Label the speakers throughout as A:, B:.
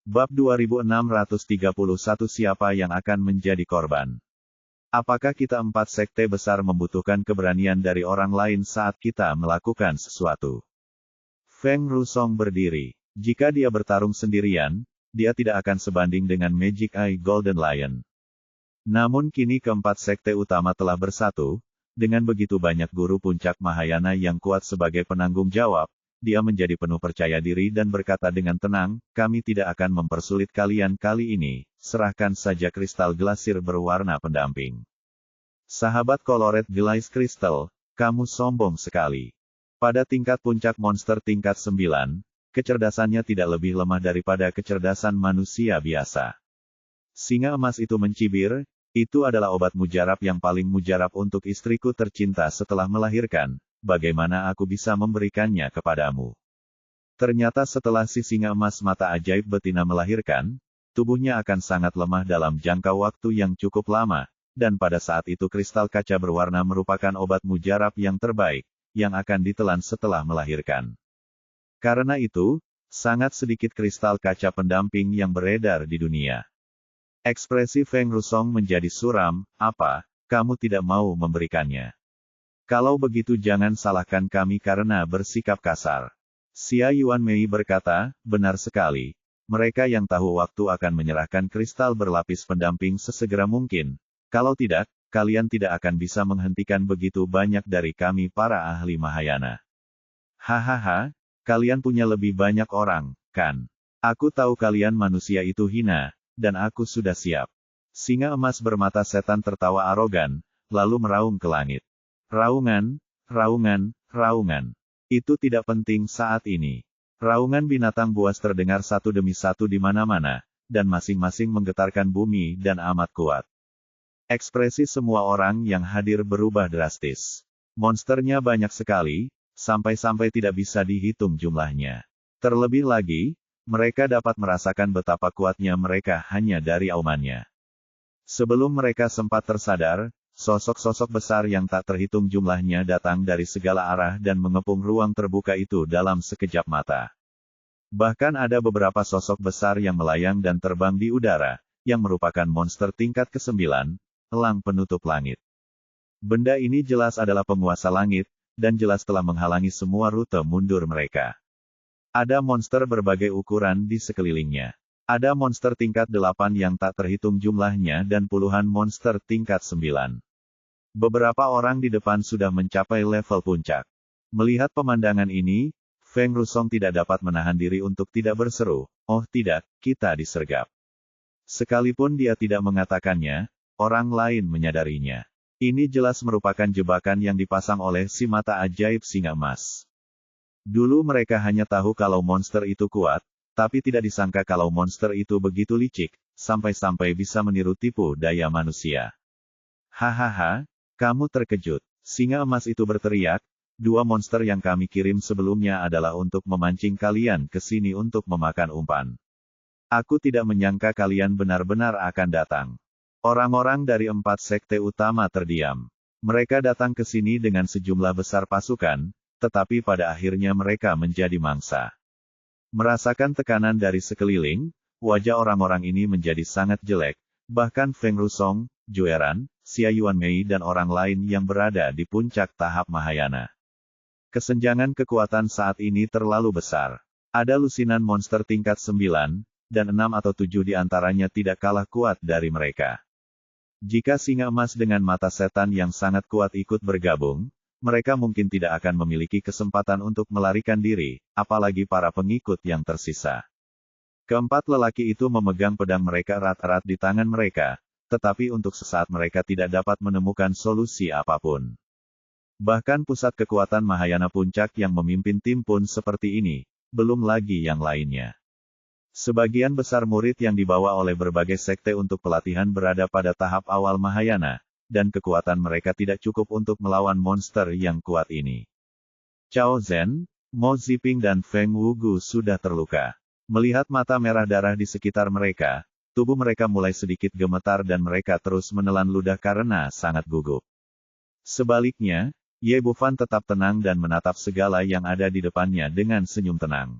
A: Bab 2631 Siapa yang akan menjadi korban? Apakah kita empat sekte besar membutuhkan keberanian dari orang lain saat kita melakukan sesuatu? Feng Rusong berdiri. Jika dia bertarung sendirian, dia tidak akan sebanding dengan Magic Eye Golden Lion. Namun kini keempat sekte utama telah bersatu, dengan begitu banyak guru puncak Mahayana yang kuat sebagai penanggung jawab, dia menjadi penuh percaya diri dan berkata dengan tenang, kami tidak akan mempersulit kalian kali ini, serahkan saja kristal glasir berwarna pendamping. Sahabat Colored Glass Crystal, kamu sombong sekali. Pada tingkat puncak monster tingkat 9, kecerdasannya tidak lebih lemah daripada kecerdasan manusia biasa. Singa emas itu mencibir, itu adalah obat mujarab yang paling mujarab untuk istriku tercinta setelah melahirkan. Bagaimana aku bisa memberikannya kepadamu? Ternyata setelah si singa emas mata ajaib betina melahirkan, tubuhnya akan sangat lemah dalam jangka waktu yang cukup lama, dan pada saat itu kristal kaca berwarna merupakan obat mujarab yang terbaik, yang akan ditelan setelah melahirkan. Karena itu, sangat sedikit kristal kaca pendamping yang beredar di dunia. Ekspresi Feng Rusong menjadi suram, apa, kamu tidak mau memberikannya? Kalau begitu jangan salahkan kami karena bersikap kasar. Xia Yuanmei berkata, benar sekali. Mereka yang tahu waktu akan menyerahkan kristal berlapis pendamping sesegera mungkin. Kalau tidak, kalian tidak akan bisa menghentikan begitu banyak dari kami para ahli Mahayana. Hahaha, kalian punya lebih banyak orang, kan? Aku tahu kalian manusia itu hina, dan aku sudah siap. Singa emas bermata setan tertawa arogan, lalu meraung ke langit. Raungan, raungan, raungan. Itu tidak penting saat ini. Raungan binatang buas terdengar satu demi satu di mana-mana, dan masing-masing menggetarkan bumi dan amat kuat. Ekspresi semua orang yang hadir berubah drastis. Monsternya banyak sekali, sampai-sampai tidak bisa dihitung jumlahnya. Terlebih lagi, mereka dapat merasakan betapa kuatnya mereka hanya dari aumannya. Sebelum mereka sempat tersadar, sosok-sosok besar yang tak terhitung jumlahnya datang dari segala arah dan mengepung ruang terbuka itu dalam sekejap mata. Bahkan ada beberapa sosok besar yang melayang dan terbang di udara, yang merupakan monster tingkat ke-9, elang penutup langit. Benda ini jelas adalah penguasa langit, dan jelas telah menghalangi semua rute mundur mereka. Ada monster berbagai ukuran di sekelilingnya. Ada monster tingkat 8 yang tak terhitung jumlahnya dan puluhan monster tingkat 9. Beberapa orang di depan sudah mencapai level puncak. Melihat pemandangan ini, Feng Rusong tidak dapat menahan diri untuk tidak berseru, oh tidak, kita disergap. Sekalipun dia tidak mengatakannya, orang lain menyadarinya. Ini jelas merupakan jebakan yang dipasang oleh si mata ajaib singa emas. Dulu mereka hanya tahu kalau monster itu kuat, tapi tidak disangka kalau monster itu begitu licik, sampai-sampai bisa meniru tipu daya manusia. Hahaha. Kamu terkejut. Singa emas itu berteriak, dua monster yang kami kirim sebelumnya adalah untuk memancing kalian ke sini untuk memakan umpan. Aku tidak menyangka kalian benar-benar akan datang. Orang-orang dari empat sekte utama terdiam. Mereka datang ke sini dengan sejumlah besar pasukan, tetapi pada akhirnya mereka menjadi mangsa. Merasakan tekanan dari sekeliling, wajah orang-orang ini menjadi sangat jelek, bahkan Feng Rusong, Jueran, Xia Yuanmei dan orang lain yang berada di puncak tahap Mahayana. Kesenjangan kekuatan saat ini terlalu besar. Ada lusinan monster tingkat 9, dan 6 atau 7 di antaranya tidak kalah kuat dari mereka. Jika singa emas dengan mata setan yang sangat kuat ikut bergabung, mereka mungkin tidak akan memiliki kesempatan untuk melarikan diri, apalagi para pengikut yang tersisa. Keempat lelaki itu memegang pedang mereka erat-erat di tangan mereka, tetapi untuk sesaat mereka tidak dapat menemukan solusi apapun. Bahkan pusat kekuatan Mahayana puncak yang memimpin tim pun seperti ini, belum lagi yang lainnya. Sebagian besar murid yang dibawa oleh berbagai sekte untuk pelatihan berada pada tahap awal Mahayana, dan kekuatan mereka tidak cukup untuk melawan monster yang kuat ini. Chao Zhen, Mo Ziping dan Feng Wugu sudah terluka. Melihat mata merah darah di sekitar mereka, tubuh mereka mulai sedikit gemetar dan mereka terus menelan ludah karena sangat gugup. Sebaliknya, Ye Bufan tetap tenang dan menatap segala yang ada di depannya dengan senyum tenang.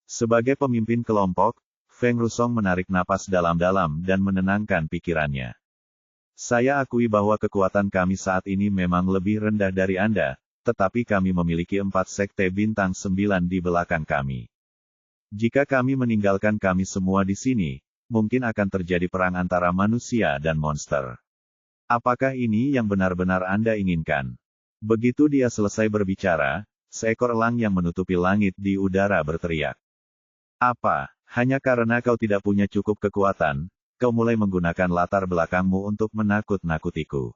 A: Sebagai pemimpin kelompok, Feng Rusong menarik napas dalam-dalam dan menenangkan pikirannya. Saya akui bahwa kekuatan kami saat ini memang lebih rendah dari Anda, tetapi kami memiliki 4 sekte bintang 9 di belakang kami. Jika kami meninggalkan kami semua di sini, mungkin akan terjadi perang antara manusia dan monster. Apakah ini yang benar-benar Anda inginkan? Begitu dia selesai berbicara, seekor elang yang menutupi langit di udara berteriak. Apa, hanya karena kau tidak punya cukup kekuatan, kau mulai menggunakan latar belakangmu untuk menakut-nakutiku?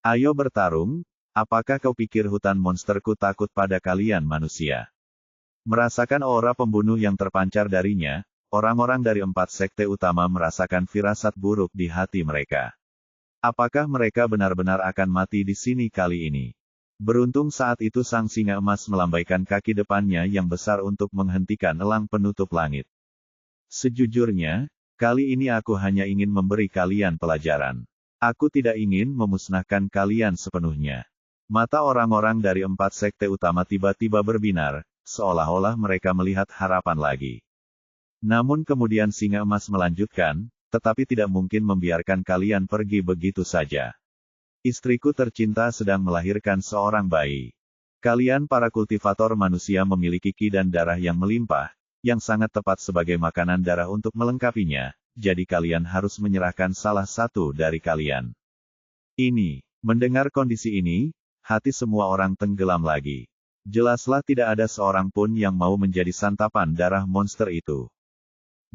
A: Ayo bertarung, apakah kau pikir hutan monsterku takut pada kalian manusia? Merasakan aura pembunuh yang terpancar darinya, orang-orang dari 4 sekte utama merasakan firasat buruk di hati mereka. Apakah mereka benar-benar akan mati di sini kali ini? Beruntung saat itu sang singa emas melambaikan kaki depannya yang besar untuk menghentikan elang penutup langit. Sejujurnya, kali ini aku hanya ingin memberi kalian pelajaran. Aku tidak ingin memusnahkan kalian sepenuhnya. Mata orang-orang dari 4 sekte utama tiba-tiba berbinar, seolah-olah mereka melihat harapan lagi. Namun kemudian singa emas melanjutkan, tetapi tidak mungkin membiarkan kalian pergi begitu saja. Istriku tercinta sedang melahirkan seorang bayi. Kalian para kultivator manusia memiliki ki dan darah yang melimpah, yang sangat tepat sebagai makanan darah untuk melengkapinya, jadi kalian harus menyerahkan salah satu dari kalian. Mendengar kondisi ini, hati semua orang tenggelam lagi. Jelaslah tidak ada seorang pun yang mau menjadi santapan darah monster itu.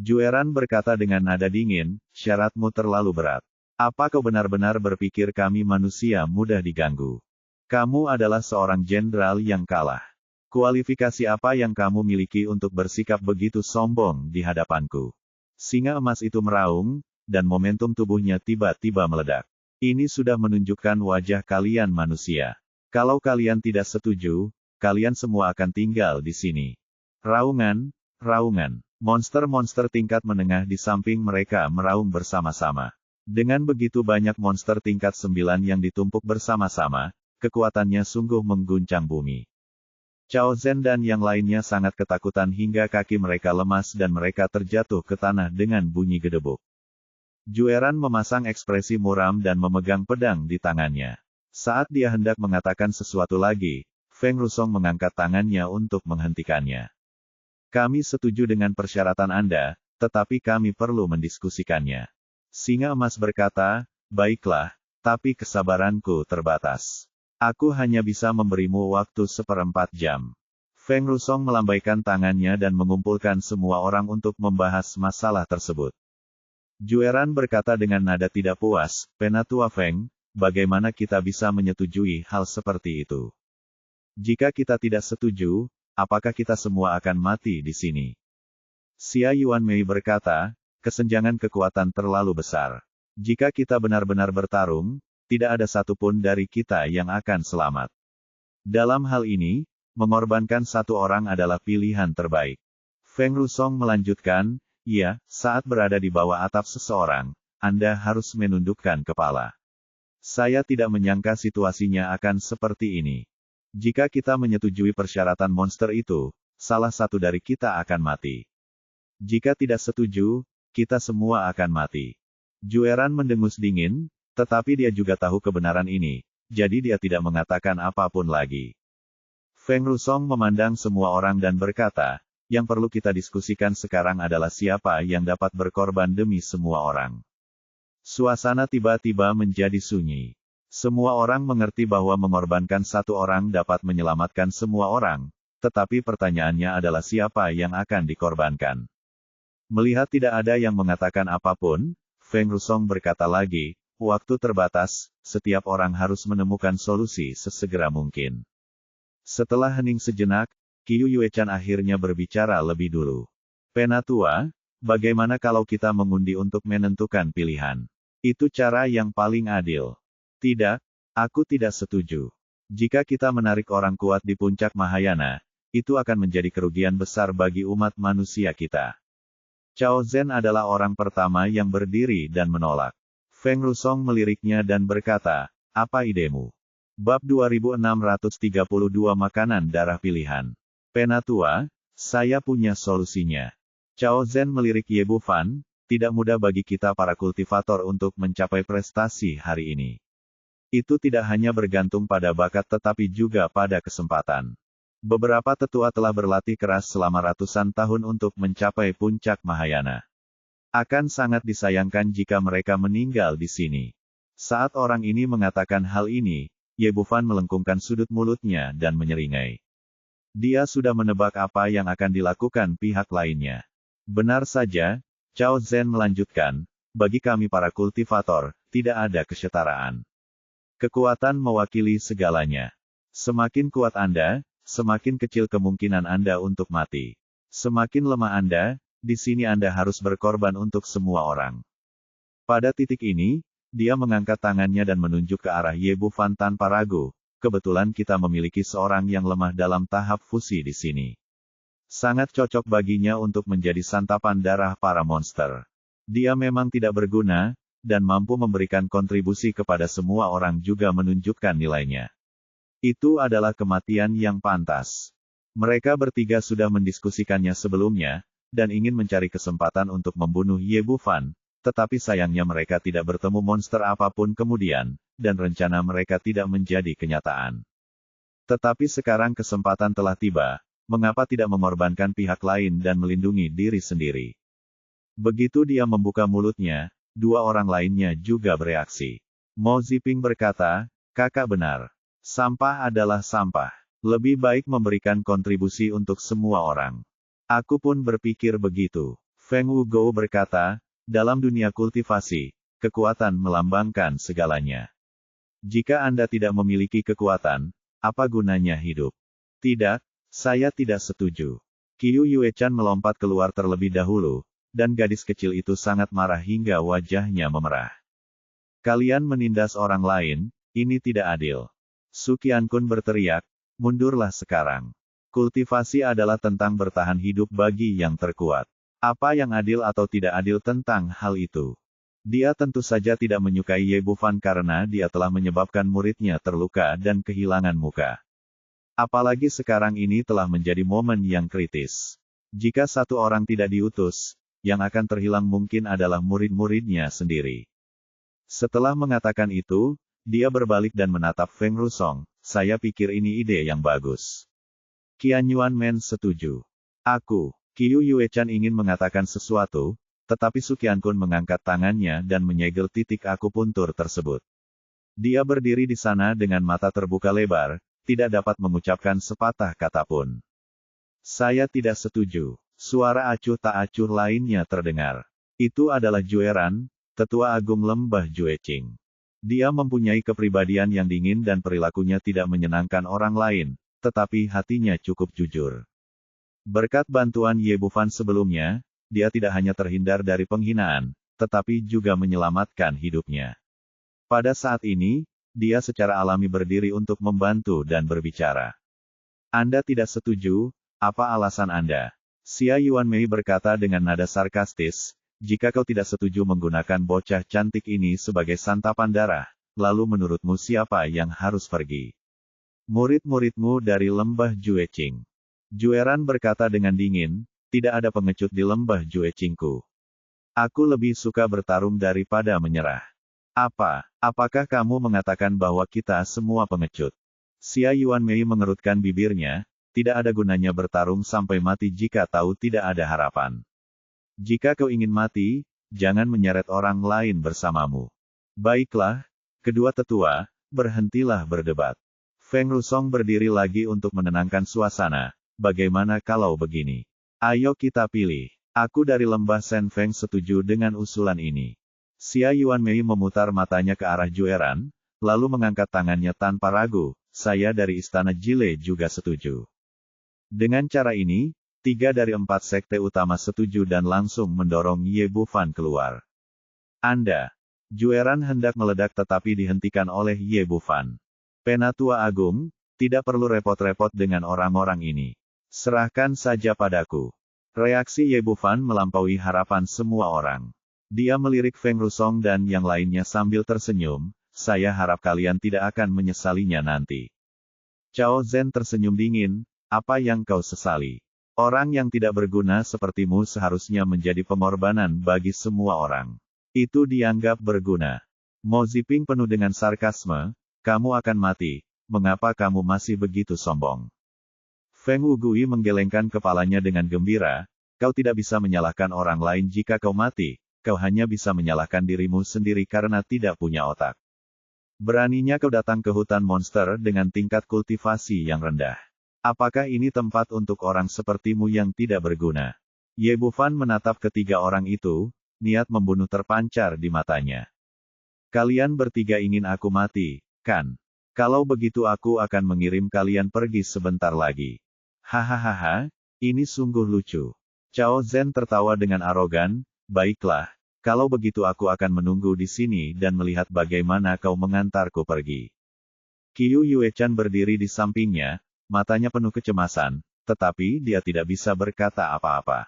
A: Jueran berkata dengan nada dingin, syaratmu terlalu berat. Apa kau benar-benar berpikir kami manusia mudah diganggu? Kamu adalah seorang jenderal yang kalah. Kualifikasi apa yang kamu miliki untuk bersikap begitu sombong di hadapanku? Singa emas itu meraung, dan momentum tubuhnya tiba-tiba meledak. Ini sudah menunjukkan wajah kalian manusia. Kalau kalian tidak setuju, kalian semua akan tinggal di sini. Raungan, raungan. Monster-monster tingkat menengah di samping mereka meraung bersama-sama. Dengan begitu banyak monster tingkat 9 yang ditumpuk bersama-sama, kekuatannya sungguh mengguncang bumi. Cao Zhen dan yang lainnya sangat ketakutan hingga kaki mereka lemas dan mereka terjatuh ke tanah dengan bunyi gedebuk. Jueran memasang ekspresi muram dan memegang pedang di tangannya. Saat dia hendak mengatakan sesuatu lagi, Feng Rusong mengangkat tangannya untuk menghentikannya. Kami setuju dengan persyaratan Anda, tetapi kami perlu mendiskusikannya. Singa emas berkata, baiklah, tapi kesabaranku terbatas. Aku hanya bisa memberimu waktu 1/4 jam. Feng Rusong melambaikan tangannya dan mengumpulkan semua orang untuk membahas masalah tersebut. Jueran berkata dengan nada tidak puas, Penatua Feng, bagaimana kita bisa menyetujui hal seperti itu? Jika kita tidak setuju, apakah kita semua akan mati di sini? Xia Yuanmei berkata, kesenjangan kekuatan terlalu besar. Jika kita benar-benar bertarung, tidak ada satupun dari kita yang akan selamat. Dalam hal ini, mengorbankan satu orang adalah pilihan terbaik. Feng Rusong melanjutkan, ya, saat berada di bawah atap seseorang, Anda harus menundukkan kepala. Saya tidak menyangka situasinya akan seperti ini. Jika kita menyetujui persyaratan monster itu, salah satu dari kita akan mati. Jika tidak setuju, kita semua akan mati. Jueran mendengus dingin, tetapi dia juga tahu kebenaran ini, jadi dia tidak mengatakan apapun lagi. Feng Rusong memandang semua orang dan berkata, yang perlu kita diskusikan sekarang adalah siapa yang dapat berkorban demi semua orang. Suasana tiba-tiba menjadi sunyi. Semua orang mengerti bahwa mengorbankan satu orang dapat menyelamatkan semua orang, tetapi pertanyaannya adalah siapa yang akan dikorbankan. Melihat tidak ada yang mengatakan apapun, Feng Rusong berkata lagi, waktu terbatas, setiap orang harus menemukan solusi sesegera mungkin. Setelah hening sejenak, Qiu Yuechan akhirnya berbicara lebih dulu. Penatua, bagaimana kalau kita mengundi untuk menentukan pilihan? Itu cara yang paling adil. Tidak, aku tidak setuju. Jika kita menarik orang kuat di puncak Mahayana, itu akan menjadi kerugian besar bagi umat manusia kita. Cao Zhen adalah orang pertama yang berdiri dan menolak. Feng Rusong meliriknya dan berkata, apa idemu? Bab 2632 Makanan Darah Pilihan. Penatua, saya punya solusinya. Chao Zhen melirik Ye Bufan, tidak mudah bagi kita para kultivator untuk mencapai prestasi hari ini. Itu tidak hanya bergantung pada bakat tetapi juga pada kesempatan. Beberapa tetua telah berlatih keras selama ratusan tahun untuk mencapai puncak Mahayana. Akan sangat disayangkan jika mereka meninggal di sini. Saat orang ini mengatakan hal ini, Ye Bufan melengkungkan sudut mulutnya dan menyeringai. Dia sudah menebak apa yang akan dilakukan pihak lainnya. Benar saja, Chao Zhen melanjutkan, bagi kami para kultivator, tidak ada kesetaraan. Kekuatan mewakili segalanya. Semakin kuat Anda, semakin kecil kemungkinan Anda untuk mati. Semakin lemah Anda, di sini Anda harus berkorban untuk semua orang. Pada titik ini, dia mengangkat tangannya dan menunjuk ke arah Ye Bufan tanpa ragu. Kebetulan kita memiliki seorang yang lemah dalam tahap fusi di sini. Sangat cocok baginya untuk menjadi santapan darah para monster. Dia memang tidak berguna, dan mampu memberikan kontribusi kepada semua orang juga menunjukkan nilainya. Itu adalah kematian yang pantas. Mereka bertiga sudah mendiskusikannya sebelumnya, dan ingin mencari kesempatan untuk membunuh Ye Bufan. Tetapi sayangnya mereka tidak bertemu monster apapun kemudian, dan rencana mereka tidak menjadi kenyataan. Tetapi sekarang kesempatan telah tiba, mengapa tidak mengorbankan pihak lain dan melindungi diri sendiri? Begitu dia membuka mulutnya, dua orang lainnya juga bereaksi. Mo Ziping berkata, kakak benar. Sampah adalah sampah. Lebih baik memberikan kontribusi untuk semua orang. Aku pun berpikir begitu. Feng Wugou berkata, dalam dunia kultivasi, kekuatan melambangkan segalanya. Jika Anda tidak memiliki kekuatan, apa gunanya hidup? Tidak, saya tidak setuju. Qiu Yuechan melompat keluar terlebih dahulu, dan gadis kecil itu sangat marah hingga wajahnya memerah. Kalian menindas orang lain, ini tidak adil. Su Qiankun berteriak, mundurlah sekarang. Kultivasi adalah tentang bertahan hidup bagi yang terkuat. Apa yang adil atau tidak adil tentang hal itu? Dia tentu saja tidak menyukai Ye Bufan karena dia telah menyebabkan muridnya terluka dan kehilangan muka. Apalagi sekarang ini telah menjadi momen yang kritis. Jika satu orang tidak diutus, yang akan terhilang mungkin adalah murid-muridnya sendiri. Setelah mengatakan itu, dia berbalik dan menatap Feng Rusong, saya pikir ini ide yang bagus. Qian Yuanmen setuju. Qiu Yuechan ingin mengatakan sesuatu, tetapi Su Qiankun mengangkat tangannya dan menyegel titik akupuntur tersebut. Dia berdiri di sana dengan mata terbuka lebar, tidak dapat mengucapkan sepatah kata pun. Saya tidak setuju. Suara acuh tak acuh lainnya terdengar. Itu adalah Jueran, tetua agung lembah Jueqing. Dia mempunyai kepribadian yang dingin dan perilakunya tidak menyenangkan orang lain, tetapi hatinya cukup jujur. Berkat bantuan Ye Bufan sebelumnya, dia tidak hanya terhindar dari penghinaan, tetapi juga menyelamatkan hidupnya. Pada saat ini, dia secara alami berdiri untuk membantu dan berbicara. Anda tidak setuju, apa alasan Anda? Xia Yuanmei berkata dengan nada sarkastis, jika kau tidak setuju menggunakan bocah cantik ini sebagai santapan darah, lalu menurutmu siapa yang harus pergi? Murid-muridmu dari lembah Jueqing. Jueran berkata dengan dingin, tidak ada pengecut di lembah Jueqingku. Aku lebih suka bertarung daripada menyerah. Apakah kamu mengatakan bahwa kita semua pengecut? Xia Yuanmei mengerutkan bibirnya, tidak ada gunanya bertarung sampai mati jika tahu tidak ada harapan. Jika kau ingin mati, jangan menyeret orang lain bersamamu. Baiklah, kedua tetua, berhentilah berdebat. Feng Rusong berdiri lagi untuk menenangkan suasana. Bagaimana kalau begini? Ayo kita pilih. Aku dari lembah Sen Feng setuju dengan usulan ini. Xia Yuanmei memutar matanya ke arah Jueran, lalu mengangkat tangannya tanpa ragu, saya dari istana Jile juga setuju. Dengan cara ini, 3 dari 4 sekte utama setuju dan langsung mendorong Ye Bufan keluar. Anda. Jueran hendak meledak tetapi dihentikan oleh Ye Bufan. Penatua Agung, tidak perlu repot-repot dengan orang-orang ini. Serahkan saja padaku. Reaksi Ye Bufan melampaui harapan semua orang. Dia melirik Feng Rusong dan yang lainnya sambil tersenyum, saya harap kalian tidak akan menyesalinya nanti. Chao Zhen tersenyum dingin, apa yang kau sesali? Orang yang tidak berguna sepertimu seharusnya menjadi pengorbanan bagi semua orang. Itu dianggap berguna. Mo Ziping penuh dengan sarkasme, kamu akan mati, mengapa kamu masih begitu sombong? Feng Wugui menggelengkan kepalanya dengan gembira, kau tidak bisa menyalahkan orang lain jika kau mati, kau hanya bisa menyalahkan dirimu sendiri karena tidak punya otak. Beraninya kau datang ke hutan monster dengan tingkat kultivasi yang rendah. Apakah ini tempat untuk orang sepertimu yang tidak berguna? Ye Bufan menatap ketiga orang itu, niat membunuh terpancar di matanya. Kalian bertiga ingin aku mati, kan? Kalau begitu aku akan mengirim kalian pergi sebentar lagi. Hahaha, ini sungguh lucu. Cao Zhen tertawa dengan arogan, baiklah, kalau begitu aku akan menunggu di sini dan melihat bagaimana kau mengantarku pergi. Qiu Yuechan berdiri di sampingnya, matanya penuh kecemasan, tetapi dia tidak bisa berkata apa-apa.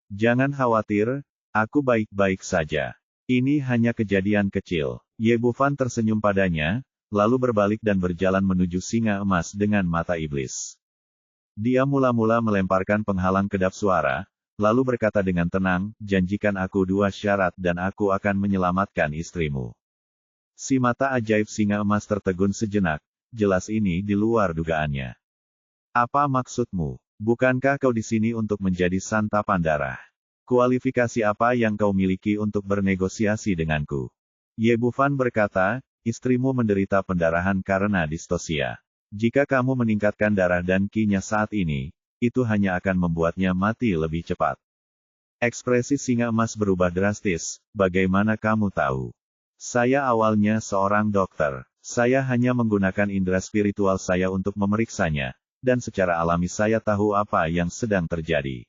A: Jangan khawatir, aku baik-baik saja. Ini hanya kejadian kecil. Ye Bufan tersenyum padanya, lalu berbalik dan berjalan menuju singa emas dengan mata iblis. Dia mula-mula melemparkan penghalang kedap suara, lalu berkata dengan tenang, janjikan aku 2 syarat dan aku akan menyelamatkan istrimu. Si mata ajaib singa emas tertegun sejenak, jelas ini di luar dugaannya. Apa maksudmu? Bukankah kau di sini untuk menjadi santapan darah? Kualifikasi apa yang kau miliki untuk bernegosiasi denganku? Ye Bufan berkata, istrimu menderita pendarahan karena distosia. Jika kamu meningkatkan darah dan ki-nya saat ini, itu hanya akan membuatnya mati lebih cepat. Ekspresi singa emas berubah drastis, bagaimana kamu tahu? Saya awalnya seorang dokter. Saya hanya menggunakan indera spiritual saya untuk memeriksanya, dan secara alami saya tahu apa yang sedang terjadi.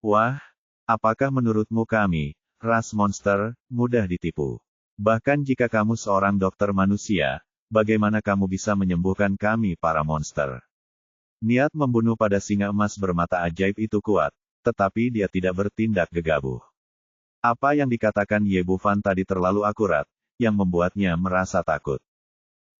A: Wah, apakah menurutmu kami, ras monster, mudah ditipu? Bahkan jika kamu seorang dokter manusia, bagaimana kamu bisa menyembuhkan kami para monster? Niat membunuh pada singa emas bermata ajaib itu kuat, tetapi dia tidak bertindak gegabah. Apa yang dikatakan Ye Bufan tadi terlalu akurat, yang membuatnya merasa takut.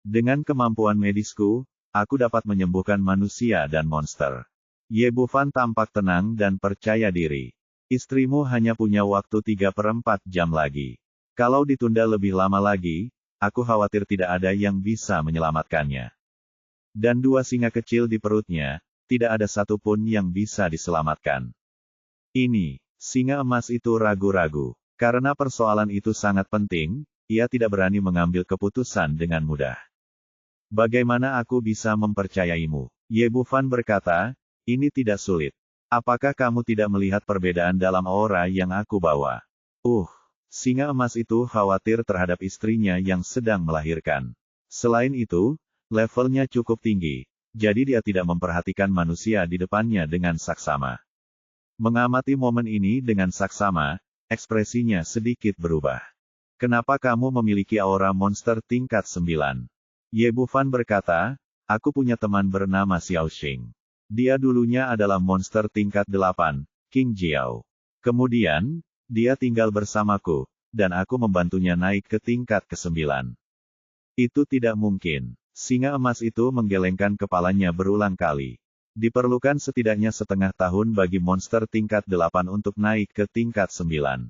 A: Dengan kemampuan medisku, aku dapat menyembuhkan manusia dan monster. Ye Bufan tampak tenang dan percaya diri. Istrimu hanya punya waktu 3/4 jam lagi. Kalau ditunda lebih lama lagi, aku khawatir tidak ada yang bisa menyelamatkannya. Dan 2 singa kecil di perutnya, tidak ada satupun yang bisa diselamatkan. Ini, singa emas itu ragu-ragu. Karena persoalan itu sangat penting, ia tidak berani mengambil keputusan dengan mudah. Bagaimana aku bisa mempercayaimu? Ye Bufan berkata, ini tidak sulit. Apakah kamu tidak melihat perbedaan dalam aura yang aku bawa? Singa emas itu khawatir terhadap istrinya yang sedang melahirkan. Selain itu, levelnya cukup tinggi, jadi dia tidak memperhatikan manusia di depannya dengan saksama. Mengamati momen ini dengan saksama, ekspresinya sedikit berubah. Kenapa kamu memiliki aura monster tingkat 9? Ye Bufan berkata, aku punya teman bernama Xiao Xing. Dia dulunya adalah monster tingkat 8, King Jiao. Kemudian, dia tinggal bersamaku, dan aku membantunya naik ke tingkat ke-9. Itu tidak mungkin. Singa emas itu menggelengkan kepalanya berulang kali. Diperlukan setidaknya setengah tahun bagi monster tingkat 8 untuk naik ke tingkat 9.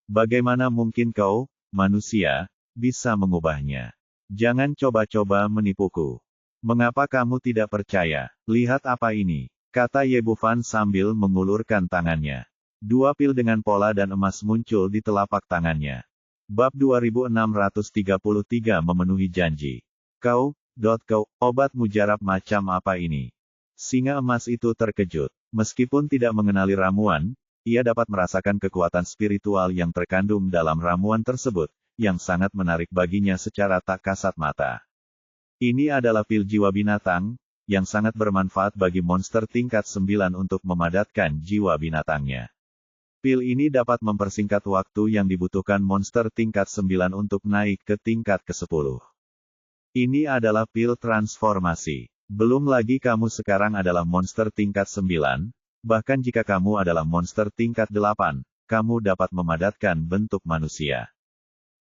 A: Bagaimana mungkin kau, manusia, bisa mengubahnya? Jangan coba-coba menipuku. Mengapa kamu tidak percaya? Lihat apa ini, kata Ye Bufan sambil mengulurkan tangannya. 2 pil dengan pola dan emas muncul di telapak tangannya. Bab 2633 memenuhi janji. Kau, obat mujarab macam apa ini? Singa emas itu terkejut. Meskipun tidak mengenali ramuan, ia dapat merasakan kekuatan spiritual yang terkandung dalam ramuan tersebut, yang sangat menarik baginya secara tak kasat mata. Ini adalah pil jiwa binatang, yang sangat bermanfaat bagi monster tingkat 9 untuk memadatkan jiwa binatangnya. Pil ini dapat mempersingkat waktu yang dibutuhkan monster tingkat 9 untuk naik ke tingkat ke-10. Ini adalah pil transformasi. Belum lagi kamu sekarang adalah monster tingkat 9, bahkan jika kamu adalah monster tingkat 8, kamu dapat memadatkan bentuk manusia.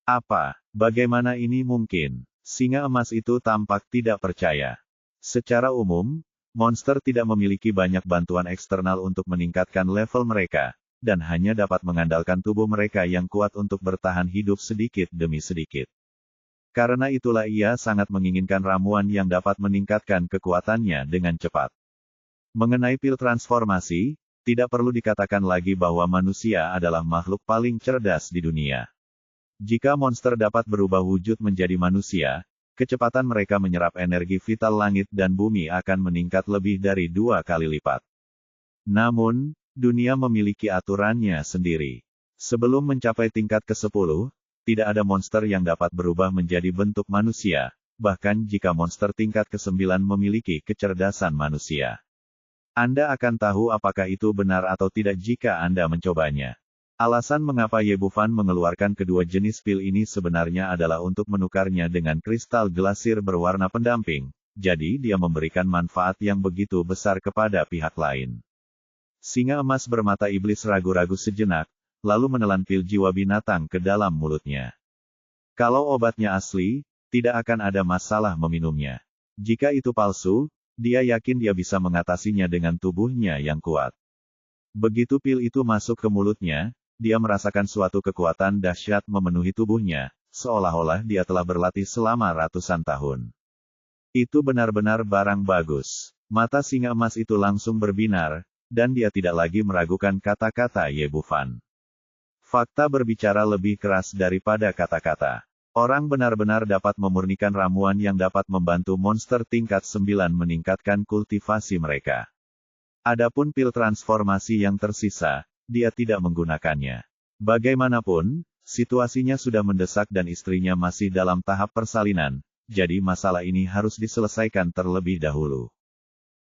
A: Apa? Bagaimana ini mungkin? Singa emas itu tampak tidak percaya. Secara umum, Monster tidak memiliki banyak bantuan eksternal untuk meningkatkan level mereka, dan hanya dapat mengandalkan tubuh mereka yang kuat untuk bertahan hidup sedikit demi sedikit. Karena itulah ia sangat menginginkan ramuan yang dapat meningkatkan kekuatannya dengan cepat. Mengenai pil transformasi, tidak perlu dikatakan lagi bahwa manusia adalah makhluk paling cerdas di dunia. Jika monster dapat berubah wujud menjadi manusia, kecepatan mereka menyerap energi vital langit dan bumi akan meningkat lebih dari 2 kali lipat. Namun, dunia memiliki aturannya sendiri. Sebelum mencapai tingkat ke-10, tidak ada monster yang dapat berubah menjadi bentuk manusia, bahkan jika monster tingkat ke-9 memiliki kecerdasan manusia. Anda akan tahu apakah itu benar atau tidak jika Anda mencobanya. Alasan mengapa Ye Bufan mengeluarkan kedua jenis pil ini sebenarnya adalah untuk menukarnya dengan kristal glasir berwarna pendamping, jadi dia memberikan manfaat yang begitu besar kepada pihak lain. Singa emas bermata iblis ragu-ragu sejenak, lalu menelan pil jiwa binatang ke dalam mulutnya. Kalau obatnya asli, tidak akan ada masalah meminumnya. Jika itu palsu, dia yakin dia bisa mengatasinya dengan tubuhnya yang kuat. Begitu pil itu masuk ke mulutnya, dia merasakan suatu kekuatan dahsyat memenuhi tubuhnya, seolah-olah dia telah berlatih selama ratusan tahun. Itu benar-benar barang bagus. Mata singa emas itu langsung berbinar, dan dia tidak lagi meragukan kata-kata Ye Bufan. Fakta berbicara lebih keras daripada kata-kata. Orang benar-benar dapat memurnikan ramuan yang dapat membantu monster tingkat 9 meningkatkan kultivasi mereka. Adapun pil transformasi yang tersisa, dia tidak menggunakannya. Bagaimanapun, situasinya sudah mendesak dan istrinya masih dalam tahap persalinan, jadi masalah ini harus diselesaikan terlebih dahulu.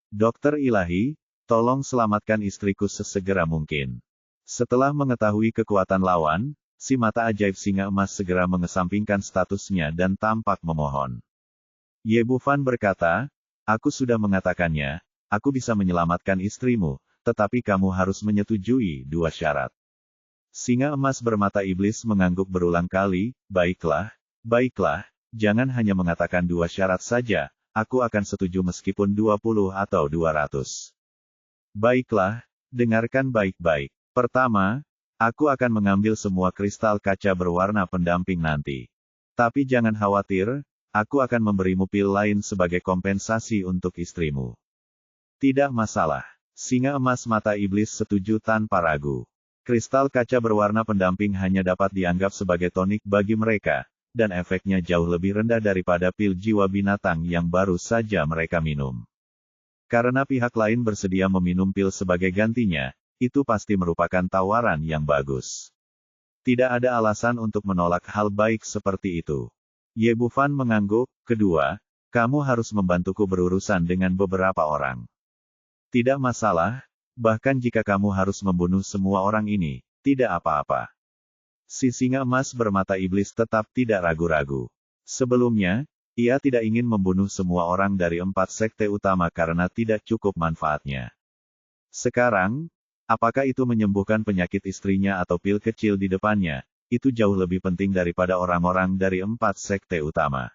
A: Dokter ilahi, tolong selamatkan istriku sesegera mungkin. Setelah mengetahui kekuatan lawan, si mata ajaib singa emas segera mengesampingkan statusnya dan tampak memohon. Ye Bufan berkata, aku sudah mengatakannya, aku bisa menyelamatkan istrimu, tetapi kamu harus menyetujui 2 syarat. Singa emas bermata iblis mengangguk berulang kali, baiklah, jangan hanya mengatakan 2 syarat saja, aku akan setuju meskipun 20 atau 200. Baiklah, dengarkan baik-baik. Pertama, aku akan mengambil semua kristal kaca berwarna pendamping nanti. Tapi jangan khawatir, aku akan memberimu pil lain sebagai kompensasi untuk istrimu. Tidak masalah. Singa emas mata iblis setuju tanpa ragu. Kristal kaca berwarna pendamping hanya dapat dianggap sebagai tonik bagi mereka, dan efeknya jauh lebih rendah daripada pil jiwa binatang yang baru saja mereka minum. Karena pihak lain bersedia meminum pil sebagai gantinya, itu pasti merupakan tawaran yang bagus. Tidak ada alasan untuk menolak hal baik seperti itu. Ye Bufan mengangguk. Kedua, kamu harus membantuku berurusan dengan beberapa orang. Tidak masalah, bahkan jika kamu harus membunuh semua orang ini, tidak apa-apa. Si singa emas bermata iblis tetap tidak ragu-ragu. Sebelumnya, ia tidak ingin membunuh semua orang dari 4 sekte utama karena tidak cukup manfaatnya. Sekarang, apakah itu menyembuhkan penyakit istrinya atau pil kecil di depannya, itu jauh lebih penting daripada orang-orang dari 4 sekte utama.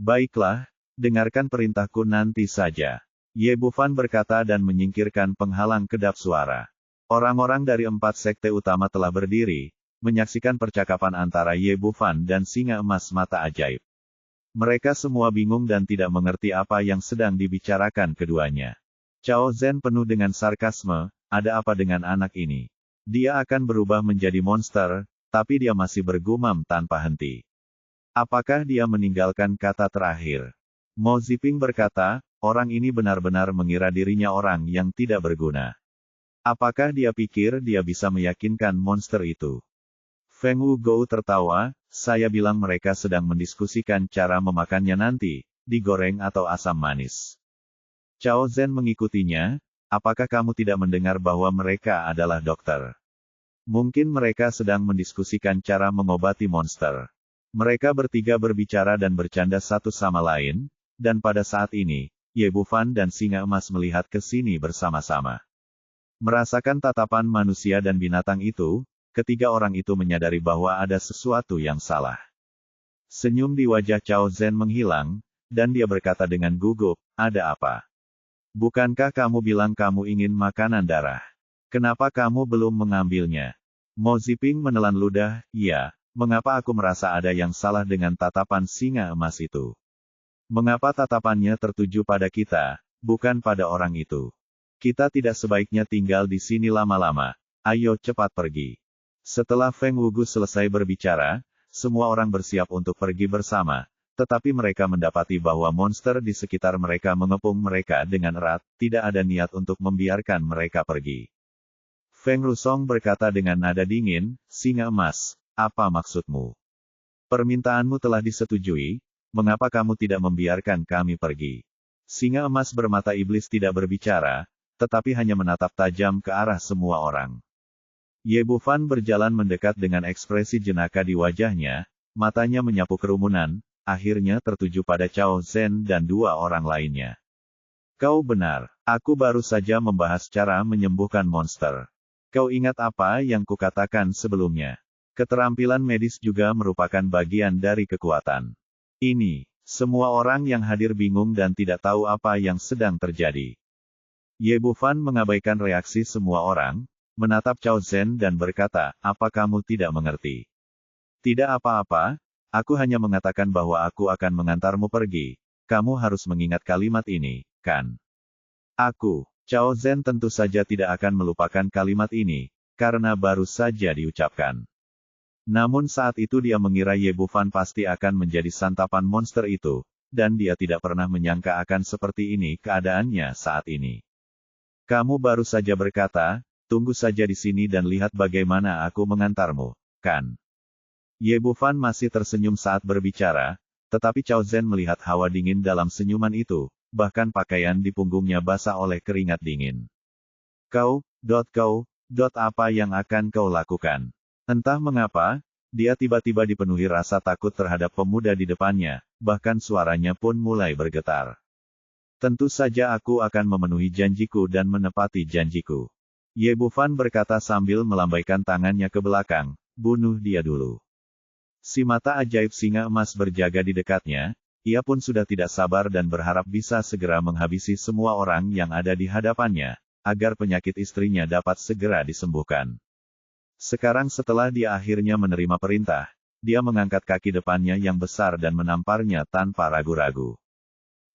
A: Baiklah, dengarkan perintahku nanti saja. Ye Bufan berkata dan menyingkirkan penghalang kedap suara. Orang-orang dari 4 sekte utama telah berdiri, menyaksikan percakapan antara Ye Bufan dan singa emas mata ajaib. Mereka semua bingung dan tidak mengerti apa yang sedang dibicarakan keduanya. Cao Zhen penuh dengan sarkasme, ada apa dengan anak ini? Dia akan berubah menjadi monster, tapi dia masih bergumam tanpa henti. Apakah dia meninggalkan kata terakhir? Mo Ziping berkata, orang ini benar-benar mengira dirinya orang yang tidak berguna. Apakah dia pikir dia bisa meyakinkan monster itu? Feng Wugou tertawa, saya bilang mereka sedang mendiskusikan cara memakannya nanti, digoreng atau asam manis. Cao Zhen mengikutinya, apakah kamu tidak mendengar bahwa mereka adalah dokter? Mungkin mereka sedang mendiskusikan cara mengobati monster. Mereka bertiga berbicara dan bercanda satu sama lain, dan pada saat ini, Ye Bufan dan singa emas melihat ke sini bersama-sama. Merasakan tatapan manusia dan binatang itu, ketiga orang itu menyadari bahwa ada sesuatu yang salah. Senyum di wajah Cao Zhen menghilang, dan dia berkata dengan gugup, ada apa? Bukankah kamu bilang kamu ingin makanan darah? Kenapa kamu belum mengambilnya? Mo Ziping menelan ludah, iya, mengapa aku merasa ada yang salah dengan tatapan singa emas itu? Mengapa tatapannya tertuju pada kita, bukan pada orang itu? Kita tidak sebaiknya tinggal di sini lama-lama, ayo cepat pergi. Setelah Feng Wugu selesai berbicara, semua orang bersiap untuk pergi bersama, tetapi mereka mendapati bahwa monster di sekitar mereka mengepung mereka dengan erat, tidak ada niat untuk membiarkan mereka pergi. Feng Rusong berkata dengan nada dingin, singa emas, apa maksudmu? Permintaanmu telah disetujui, mengapa kamu tidak membiarkan kami pergi? Singa emas bermata iblis tidak berbicara, tetapi hanya menatap tajam ke arah semua orang. Ye Bufan berjalan mendekat dengan ekspresi jenaka di wajahnya, matanya menyapu kerumunan, akhirnya tertuju pada Cao Zhen dan dua orang lainnya. Kau benar, aku baru saja membahas cara menyembuhkan monster. Kau ingat apa yang kukatakan sebelumnya? Keterampilan medis juga merupakan bagian dari kekuatan. Ini, semua orang yang hadir bingung dan tidak tahu apa yang sedang terjadi. Ye Bufan mengabaikan reaksi semua orang, menatap Cao Zhen dan berkata, apa kamu tidak mengerti? Tidak apa-apa, aku hanya mengatakan bahwa aku akan mengantarmu pergi. Kamu harus mengingat kalimat ini, kan? Aku, Cao Zhen tentu saja tidak akan melupakan kalimat ini, karena baru saja diucapkan. Namun saat itu dia mengira Ye Bufan pasti akan menjadi santapan monster itu, dan dia tidak pernah menyangka akan seperti ini keadaannya saat ini. Kamu baru saja berkata, tunggu saja di sini dan lihat bagaimana aku mengantarmu, kan? Ye Bufan masih tersenyum saat berbicara, tetapi Cao Zhen melihat hawa dingin dalam senyuman itu, bahkan pakaian di punggungnya basah oleh keringat dingin. Kau, apa yang akan kau lakukan? Entah mengapa, dia tiba-tiba dipenuhi rasa takut terhadap pemuda di depannya, bahkan suaranya pun mulai bergetar. Tentu saja aku akan memenuhi janjiku dan menepati janjiku. Ye Bufan berkata sambil melambaikan tangannya ke belakang, bunuh dia dulu. Si mata ajaib singa emas berjaga di dekatnya, ia pun sudah tidak sabar dan berharap bisa segera menghabisi semua orang yang ada di hadapannya, agar penyakit istrinya dapat segera disembuhkan. Sekarang setelah dia akhirnya menerima perintah, dia mengangkat kaki depannya yang besar dan menamparnya tanpa ragu-ragu.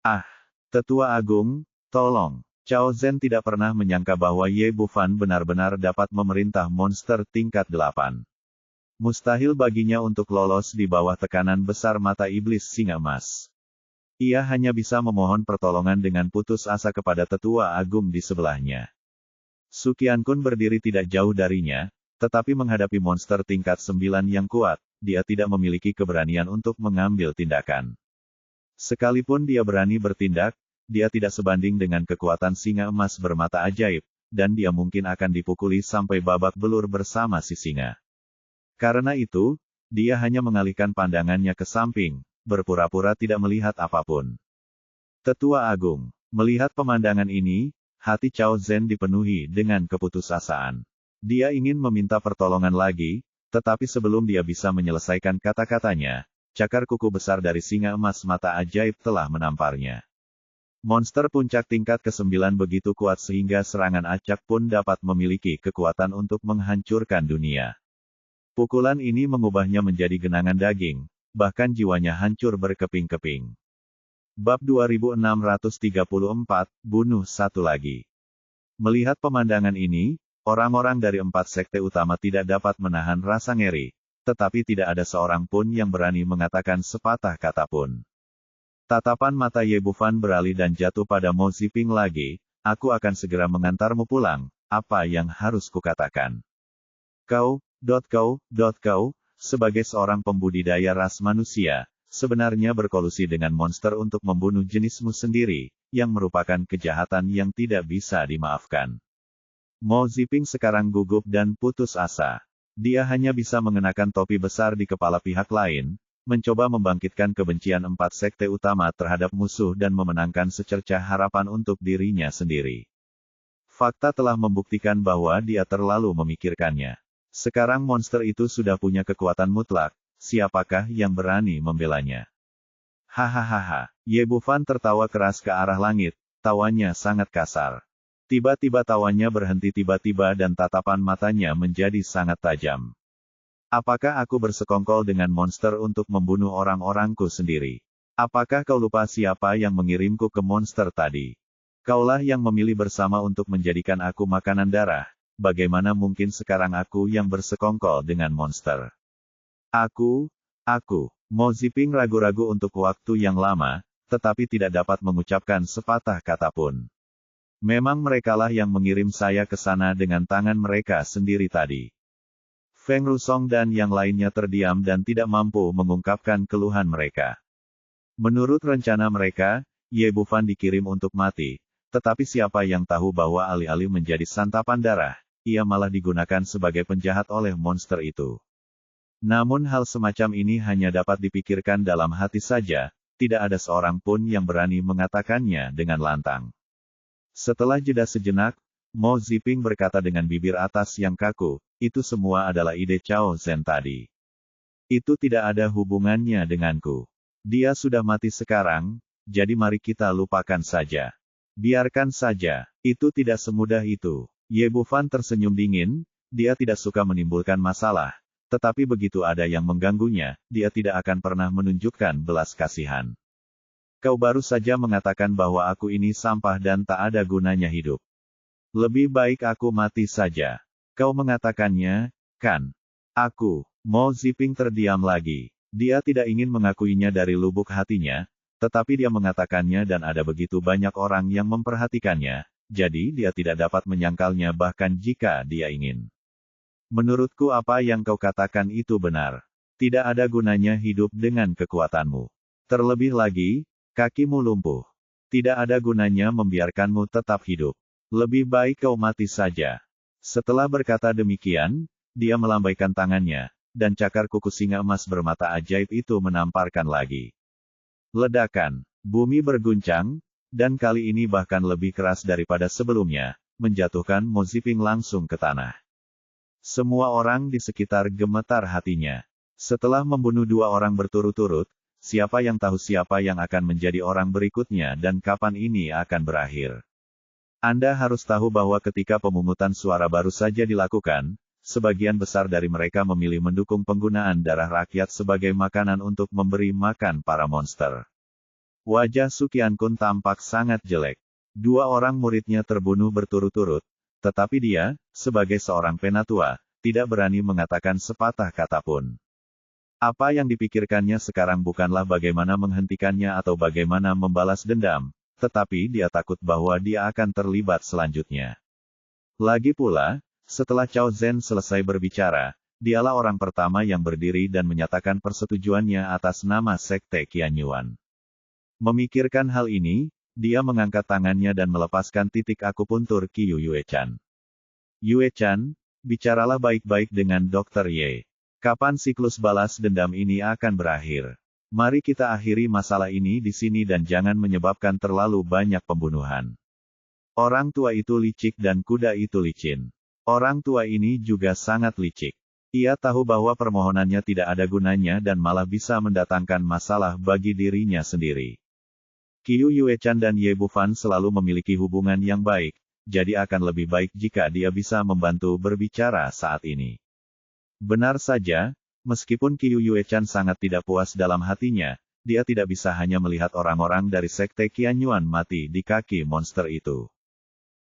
A: Ah, Tetua Agung, tolong! Cao Zhen tidak pernah menyangka bahwa Ye Bufan benar-benar dapat memerintah monster tingkat 8. Mustahil baginya untuk lolos di bawah tekanan besar mata iblis singa emas. Ia hanya bisa memohon pertolongan dengan putus asa kepada Tetua Agung di sebelahnya. Su Qiankun berdiri tidak jauh darinya, tetapi menghadapi monster tingkat 9 yang kuat, dia tidak memiliki keberanian untuk mengambil tindakan. Sekalipun dia berani bertindak, dia tidak sebanding dengan kekuatan singa emas bermata ajaib, dan dia mungkin akan dipukuli sampai babak belur bersama si singa. Karena itu, dia hanya mengalihkan pandangannya ke samping, berpura-pura tidak melihat apapun. Tetua Agung, melihat pemandangan ini, hati Cao Zhen dipenuhi dengan keputusasaan. Dia ingin meminta pertolongan lagi, tetapi sebelum dia bisa menyelesaikan kata-katanya, cakar kuku besar dari singa emas mata ajaib telah menamparnya. Monster puncak tingkat ke-9 begitu kuat sehingga serangan acak pun dapat memiliki kekuatan untuk menghancurkan dunia. Pukulan ini mengubahnya menjadi genangan daging, bahkan jiwanya hancur berkeping-keping. Bab 2634, bunuh satu lagi. Melihat pemandangan ini, orang-orang dari 4 sekte utama tidak dapat menahan rasa ngeri, tetapi tidak ada seorang pun yang berani mengatakan sepatah kata pun. Tatapan mata Ye Bufan beralih dan jatuh pada Mo Ziping lagi, aku akan segera mengantarmu pulang, apa yang harus kukatakan? Kau, sebagai seorang pembudidaya ras manusia, sebenarnya berkolusi dengan monster untuk membunuh jenismu sendiri, yang merupakan kejahatan yang tidak bisa dimaafkan. Mo Ziping sekarang gugup dan putus asa. Dia hanya bisa mengenakan topi besar di kepala pihak lain, mencoba membangkitkan kebencian 4 sekte utama terhadap musuh dan memenangkan secercah harapan untuk dirinya sendiri. Fakta telah membuktikan bahwa dia terlalu memikirkannya. Sekarang monster itu sudah punya kekuatan mutlak, siapakah yang berani membelanya? Hahaha, Ye Bufan tertawa keras ke arah langit, tawanya sangat kasar. Tiba-tiba tawanya berhenti tiba-tiba dan tatapan matanya menjadi sangat tajam. Apakah aku bersekongkol dengan monster untuk membunuh orang-orangku sendiri? Apakah kau lupa siapa yang mengirimku ke monster tadi? Kaulah yang memilih bersama untuk menjadikan aku makanan darah. Bagaimana mungkin sekarang aku yang bersekongkol dengan monster? Aku. Mo Ziping ragu-ragu untuk waktu yang lama, tetapi tidak dapat mengucapkan sepatah kata pun. Memang merekalah yang mengirim saya ke sana dengan tangan mereka sendiri tadi. Feng Rusong dan yang lainnya terdiam dan tidak mampu mengungkapkan keluhan mereka. Menurut rencana mereka, Ye Bufan dikirim untuk mati, tetapi siapa yang tahu bahwa alih-alih menjadi santapan darah, ia malah digunakan sebagai penjahat oleh monster itu. Namun hal semacam ini hanya dapat dipikirkan dalam hati saja, tidak ada seorang pun yang berani mengatakannya dengan lantang. Setelah jeda sejenak, Mo Ziping berkata dengan bibir atas yang kaku, itu semua adalah ide Cao Zhen tadi. Itu tidak ada hubungannya denganku. Dia sudah mati sekarang, jadi mari kita lupakan saja. Biarkan saja, itu tidak semudah itu. Ye Bufan tersenyum dingin, dia tidak suka menimbulkan masalah. Tetapi begitu ada yang mengganggunya, dia tidak akan pernah menunjukkan belas kasihan. Kau baru saja mengatakan bahwa aku ini sampah dan tak ada gunanya hidup. Lebih baik aku mati saja. Kau mengatakannya, kan? Mo Ziping terdiam lagi. Dia tidak ingin mengakuinya dari lubuk hatinya, tetapi dia mengatakannya dan ada begitu banyak orang yang memperhatikannya, jadi dia tidak dapat menyangkalnya bahkan jika dia ingin. Menurutku apa yang kau katakan itu benar. Tidak ada gunanya hidup dengan kekuatanmu. Terlebih lagi, kakimu lumpuh. Tidak ada gunanya membiarkanmu tetap hidup. Lebih baik kau mati saja. Setelah berkata demikian, dia melambaikan tangannya, dan cakar kuku singa emas bermata ajaib itu menamparkan lagi. Ledakan, bumi berguncang, dan kali ini bahkan lebih keras daripada sebelumnya, menjatuhkan Mo Ziping langsung ke tanah. Semua orang di sekitar gemetar hatinya. Setelah membunuh 2 orang berturut-turut, siapa yang tahu siapa yang akan menjadi orang berikutnya dan kapan ini akan berakhir. Anda harus tahu bahwa ketika pemungutan suara baru saja dilakukan, sebagian besar dari mereka memilih mendukung penggunaan darah rakyat sebagai makanan untuk memberi makan para monster. Wajah Suqian Kun tampak sangat jelek. 2 orang muridnya terbunuh berturut-turut, tetapi dia, sebagai seorang penatua, tidak berani mengatakan sepatah kata pun. Apa yang dipikirkannya sekarang bukanlah bagaimana menghentikannya atau bagaimana membalas dendam, tetapi dia takut bahwa dia akan terlibat selanjutnya. Lagi pula, setelah Cao Zhen selesai berbicara, dialah orang pertama yang berdiri dan menyatakan persetujuannya atas nama Sekte Qianyuan. Memikirkan hal ini, dia mengangkat tangannya dan melepaskan titik akupuntur Qiyu Yue-chan. Yue-chan, bicaralah baik-baik dengan Dr. Ye. Kapan siklus balas dendam ini akan berakhir? Mari kita akhiri masalah ini di sini dan jangan menyebabkan terlalu banyak pembunuhan. Orang tua itu licik dan kuda itu licin. Orang tua ini juga sangat licik. Ia tahu bahwa permohonannya tidak ada gunanya dan malah bisa mendatangkan masalah bagi dirinya sendiri. Qiyu Yue-chan dan Ye Bufan selalu memiliki hubungan yang baik, jadi akan lebih baik jika dia bisa membantu berbicara saat ini. Benar saja, meskipun Qiyu Yue-chan sangat tidak puas dalam hatinya, dia tidak bisa hanya melihat orang-orang dari Sekte Qianyuan mati di kaki monster itu.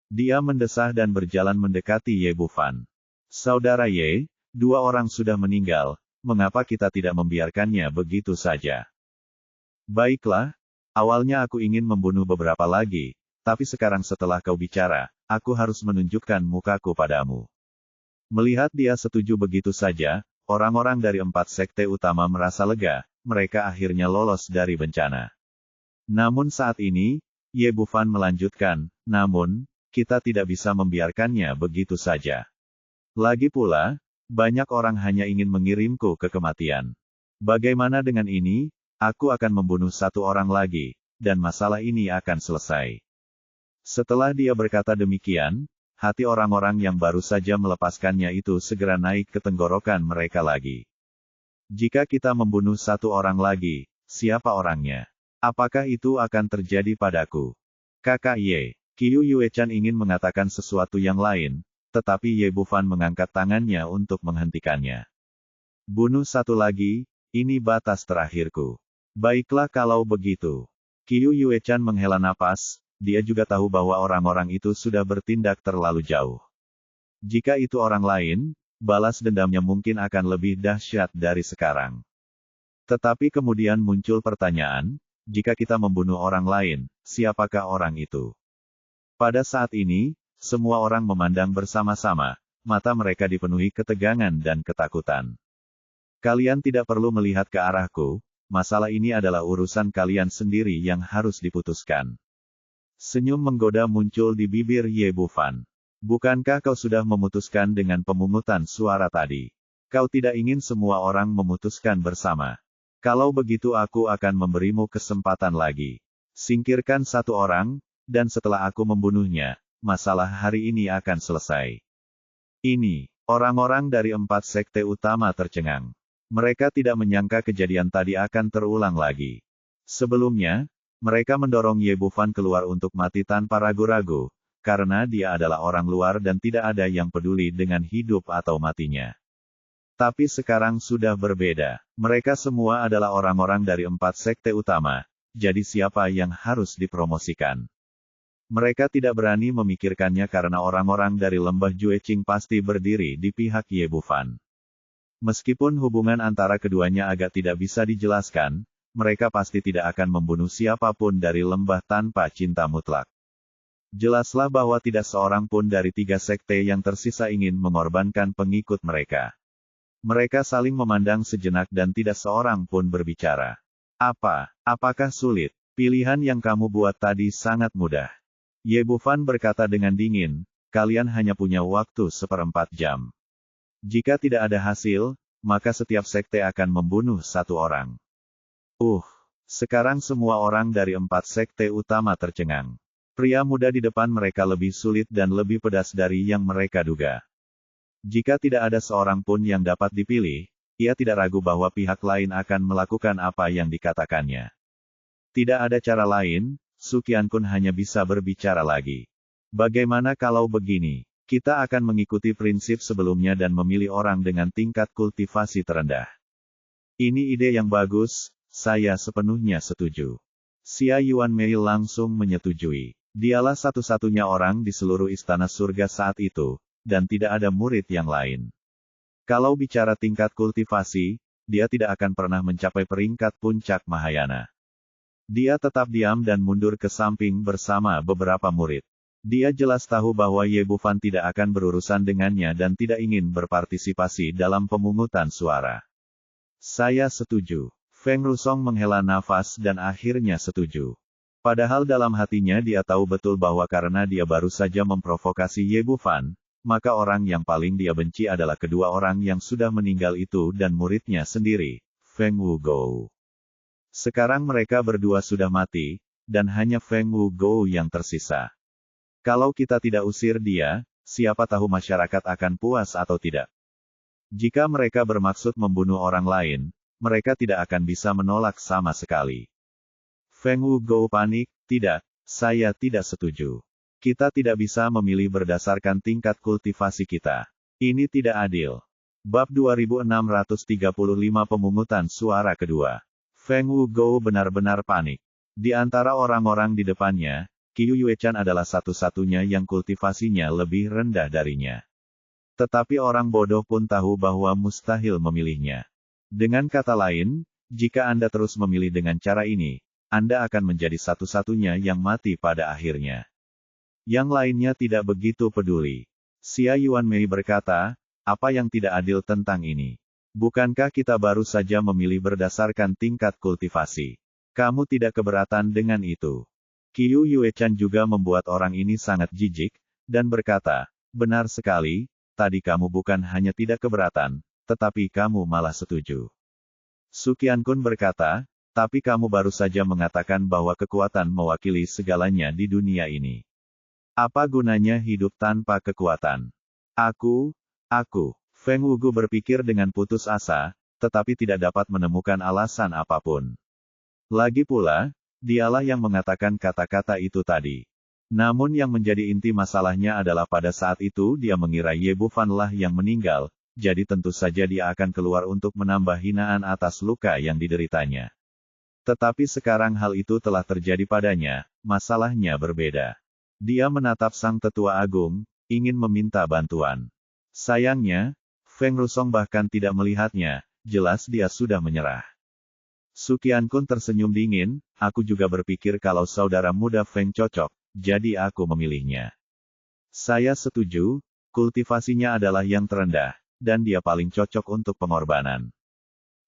A: Dia mendesah dan berjalan mendekati Ye Bufan. Saudara Ye, 2 orang sudah meninggal, mengapa kita tidak membiarkannya begitu saja? Baiklah. Awalnya aku ingin membunuh beberapa lagi, tapi sekarang setelah kau bicara, aku harus menunjukkan mukaku padamu. Melihat dia setuju begitu saja, orang-orang dari 4 sekte utama merasa lega, mereka akhirnya lolos dari bencana. Namun saat ini, Ye Bufan melanjutkan, namun, kita tidak bisa membiarkannya begitu saja. Lagi pula, banyak orang hanya ingin mengirimku ke kematian. Bagaimana dengan ini? Aku akan membunuh 1 orang lagi, dan masalah ini akan selesai. Setelah dia berkata demikian, hati orang-orang yang baru saja melepaskannya itu segera naik ke tenggorokan mereka lagi. Jika kita membunuh 1 orang lagi, siapa orangnya? Apakah itu akan terjadi padaku? Kakak Ye. Qiu Yuechan ingin mengatakan sesuatu yang lain, tetapi Ye Bufan mengangkat tangannya untuk menghentikannya. Bunuh satu lagi, ini batas terakhirku. Baiklah kalau begitu. Qiu Yuechan menghela napas, dia juga tahu bahwa orang-orang itu sudah bertindak terlalu jauh. Jika itu orang lain, balas dendamnya mungkin akan lebih dahsyat dari sekarang. Tetapi kemudian muncul pertanyaan, jika kita membunuh orang lain, siapakah orang itu? Pada saat ini, semua orang memandang bersama-sama, mata mereka dipenuhi ketegangan dan ketakutan. Kalian tidak perlu melihat ke arahku, masalah ini adalah urusan kalian sendiri yang harus diputuskan. Senyum menggoda muncul di bibir Ye Bufan. Bukankah kau sudah memutuskan dengan pemungutan suara tadi? Kau tidak ingin semua orang memutuskan bersama. Kalau begitu aku akan memberimu kesempatan lagi. Singkirkan satu orang, dan setelah aku membunuhnya, masalah hari ini akan selesai. Ini, orang-orang dari 4 sekte utama tercengang. Mereka tidak menyangka kejadian tadi akan terulang lagi. Sebelumnya, mereka mendorong Ye Bufan keluar untuk mati tanpa ragu-ragu, karena dia adalah orang luar dan tidak ada yang peduli dengan hidup atau matinya. Tapi sekarang sudah berbeda. Mereka semua adalah orang-orang dari 4 sekte utama, jadi siapa yang harus dipromosikan? Mereka tidak berani memikirkannya karena orang-orang dari lembah Jueqing pasti berdiri di pihak Ye Bufan. Meskipun hubungan antara keduanya agak tidak bisa dijelaskan, mereka pasti tidak akan membunuh siapapun dari lembah tanpa cinta mutlak. Jelaslah bahwa tidak seorang pun dari 3 sekte yang tersisa ingin mengorbankan pengikut mereka. Mereka saling memandang sejenak dan tidak seorang pun berbicara. Apakah sulit? Pilihan yang kamu buat tadi sangat mudah. Ye Bufan berkata dengan dingin, kalian hanya punya waktu 1/4 jam. Jika tidak ada hasil, maka setiap sekte akan membunuh satu orang. Sekarang semua orang dari 4 sekte utama tercengang. Pria muda di depan mereka lebih sulit dan lebih pedas dari yang mereka duga. Jika tidak ada seorang pun yang dapat dipilih, ia tidak ragu bahwa pihak lain akan melakukan apa yang dikatakannya. Tidak ada cara lain, Su Qiankun hanya bisa berbicara lagi. Bagaimana kalau begini? Kita akan mengikuti prinsip sebelumnya dan memilih orang dengan tingkat kultivasi terendah. Ini ide yang bagus, saya sepenuhnya setuju. Xia Yuanmei langsung menyetujui. Dialah satu-satunya orang di seluruh istana surga saat itu, dan tidak ada murid yang lain. Kalau bicara tingkat kultivasi, dia tidak akan pernah mencapai peringkat puncak Mahayana. Dia tetap diam dan mundur ke samping bersama beberapa murid. Dia jelas tahu bahwa Ye Bufan tidak akan berurusan dengannya dan tidak ingin berpartisipasi dalam pemungutan suara. Saya setuju. Feng Rusong menghela nafas dan akhirnya setuju. Padahal dalam hatinya dia tahu betul bahwa karena dia baru saja memprovokasi Ye Bufan, maka orang yang paling dia benci adalah kedua orang yang sudah meninggal itu dan muridnya sendiri, Feng Wugou. Sekarang mereka berdua sudah mati, dan hanya Feng Wugou yang tersisa. Kalau kita tidak usir dia, siapa tahu masyarakat akan puas atau tidak. Jika mereka bermaksud membunuh orang lain, mereka tidak akan bisa menolak sama sekali. Feng Wugou panik, tidak, saya tidak setuju. Kita tidak bisa memilih berdasarkan tingkat kultivasi kita. Ini tidak adil. Bab 2635 Pemungutan Suara Kedua. Feng Wugou benar-benar panik. Di antara orang-orang di depannya, Qiu Yuechan adalah satu-satunya yang kultivasinya lebih rendah darinya. Tetapi orang bodoh pun tahu bahwa mustahil memilihnya. Dengan kata lain, jika Anda terus memilih dengan cara ini, Anda akan menjadi satu-satunya yang mati pada akhirnya. Yang lainnya tidak begitu peduli. Xia Yuanmei berkata, apa yang tidak adil tentang ini? Bukankah kita baru saja memilih berdasarkan tingkat kultivasi? Kamu tidak keberatan dengan itu? Qiu Yuechan juga membuat orang ini sangat jijik, dan berkata, benar sekali, tadi kamu bukan hanya tidak keberatan, tetapi kamu malah setuju. Su Qiankun berkata, tapi kamu baru saja mengatakan bahwa kekuatan mewakili segalanya di dunia ini. Apa gunanya hidup tanpa kekuatan? Feng Wugu berpikir dengan putus asa, tetapi tidak dapat menemukan alasan apapun. Lagi pula, dialah yang mengatakan kata-kata itu tadi. Namun yang menjadi inti masalahnya adalah pada saat itu dia mengira Ye Bufan lah yang meninggal, jadi tentu saja dia akan keluar untuk menambah hinaan atas luka yang dideritanya. Tetapi sekarang hal itu telah terjadi padanya, masalahnya berbeda. Dia menatap sang tetua agung, ingin meminta bantuan. Sayangnya, Feng Rusong bahkan tidak melihatnya, jelas dia sudah menyerah. Su Qiankun tersenyum dingin, aku juga berpikir kalau saudara muda Feng cocok, jadi aku memilihnya. Saya setuju, kultivasinya adalah yang terendah, dan dia paling cocok untuk pengorbanan.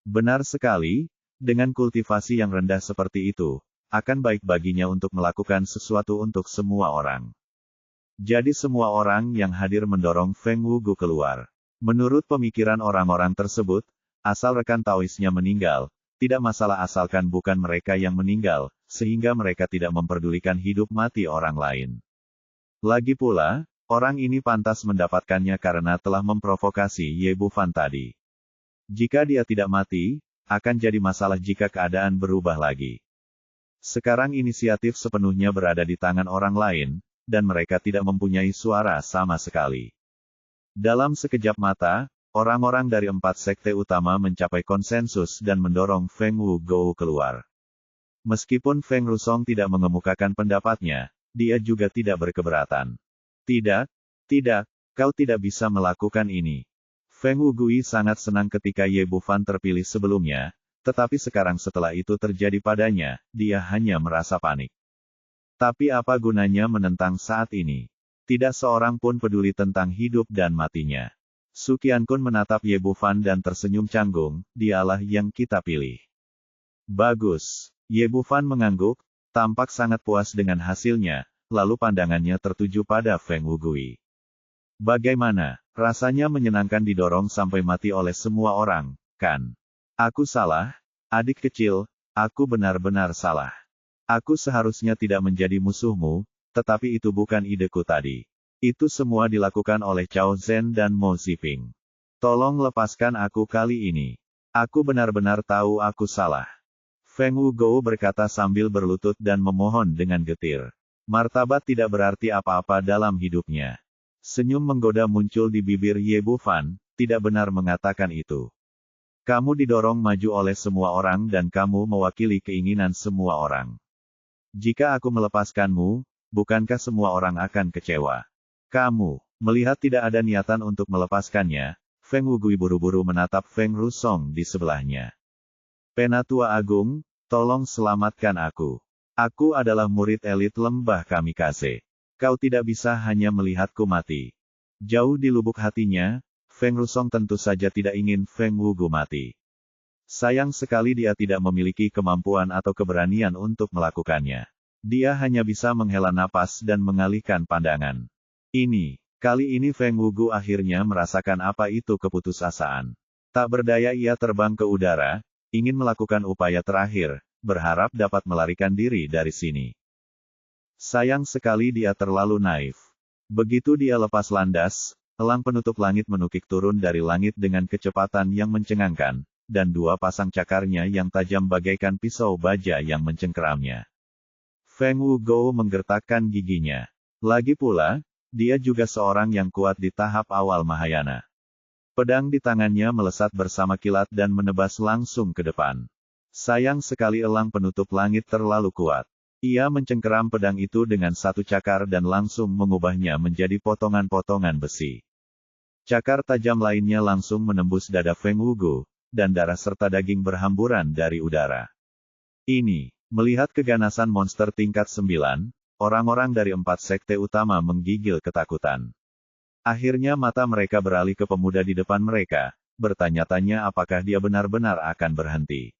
A: Benar sekali, dengan kultivasi yang rendah seperti itu, akan baik baginya untuk melakukan sesuatu untuk semua orang. Jadi semua orang yang hadir mendorong Feng Wugu keluar. Menurut pemikiran orang-orang tersebut, asal rekan Taoisnya meninggal, tidak masalah asalkan bukan mereka yang meninggal, sehingga mereka tidak memperdulikan hidup mati orang lain. Lagi pula, orang ini pantas mendapatkannya karena telah memprovokasi Ye Bufan tadi. Jika dia tidak mati, akan jadi masalah jika keadaan berubah lagi. Sekarang inisiatif sepenuhnya berada di tangan orang lain, dan mereka tidak mempunyai suara sama sekali. Dalam sekejap mata, orang-orang dari 4 sekte utama mencapai konsensus dan mendorong Feng Wugu keluar. Meskipun Feng Rusong tidak mengemukakan pendapatnya, dia juga tidak berkeberatan. Tidak, kau tidak bisa melakukan ini. Feng Wugui sangat senang ketika Ye Bufan terpilih sebelumnya, tetapi sekarang setelah itu terjadi padanya, dia hanya merasa panik. Tapi apa gunanya menentang saat ini? Tidak seorang pun peduli tentang hidup dan matinya. Su Qiankun menatap Ye Bufan dan tersenyum canggung, dialah yang kita pilih. Bagus. Ye Bufan mengangguk, tampak sangat puas dengan hasilnya, lalu pandangannya tertuju pada Feng Wugui. Bagaimana, rasanya menyenangkan didorong sampai mati oleh semua orang, kan? Aku salah, adik kecil, aku benar-benar salah. Aku seharusnya tidak menjadi musuhmu, tetapi itu bukan ideku tadi. Itu semua dilakukan oleh Cao Zhen dan Mo Ziping. Tolong lepaskan aku kali ini. Aku benar-benar tahu aku salah. Feng Wugu berkata sambil berlutut dan memohon dengan getir. Martabat tidak berarti apa-apa dalam hidupnya. Senyum menggoda muncul di bibir Ye Bufan, tidak benar mengatakan itu. Kamu didorong maju oleh semua orang dan kamu mewakili keinginan semua orang. Jika aku melepaskanmu, bukankah semua orang akan kecewa? Kamu, melihat tidak ada niatan untuk melepaskannya, Feng Wugui buru-buru menatap Feng Rusong di sebelahnya. Penatua Agung, tolong selamatkan aku. Aku adalah murid elit lembah Kamikaze. Kau tidak bisa hanya melihatku mati. Jauh di lubuk hatinya, Feng Rusong tentu saja tidak ingin Feng Wugu mati. Sayang sekali dia tidak memiliki kemampuan atau keberanian untuk melakukannya. Dia hanya bisa menghela napas dan mengalihkan pandangan. Kali ini Feng Wugu akhirnya merasakan apa itu keputusasaan. Tak berdaya ia terbang ke udara, ingin melakukan upaya terakhir, berharap dapat melarikan diri dari sini. Sayang sekali dia terlalu naif. Begitu dia lepas landas, elang penutup langit menukik turun dari langit dengan kecepatan yang mencengangkan, dan 2 pasang cakarnya yang tajam bagaikan pisau baja yang mencengkeramnya. Feng Wugu menggertakkan giginya. Lagi pula, dia juga seorang yang kuat di tahap awal Mahayana. Pedang di tangannya melesat bersama kilat dan menebas langsung ke depan. Sayang sekali elang penutup langit terlalu kuat. Ia mencengkeram pedang itu dengan 1 cakar dan langsung mengubahnya menjadi potongan-potongan besi. Cakar tajam lainnya langsung menembus dada Feng Wugu, dan darah serta daging berhamburan dari udara. Melihat keganasan monster tingkat 9, orang-orang dari 4 sekte utama menggigil ketakutan. Akhirnya mata mereka beralih ke pemuda di depan mereka, bertanya-tanya apakah dia benar-benar akan berhenti.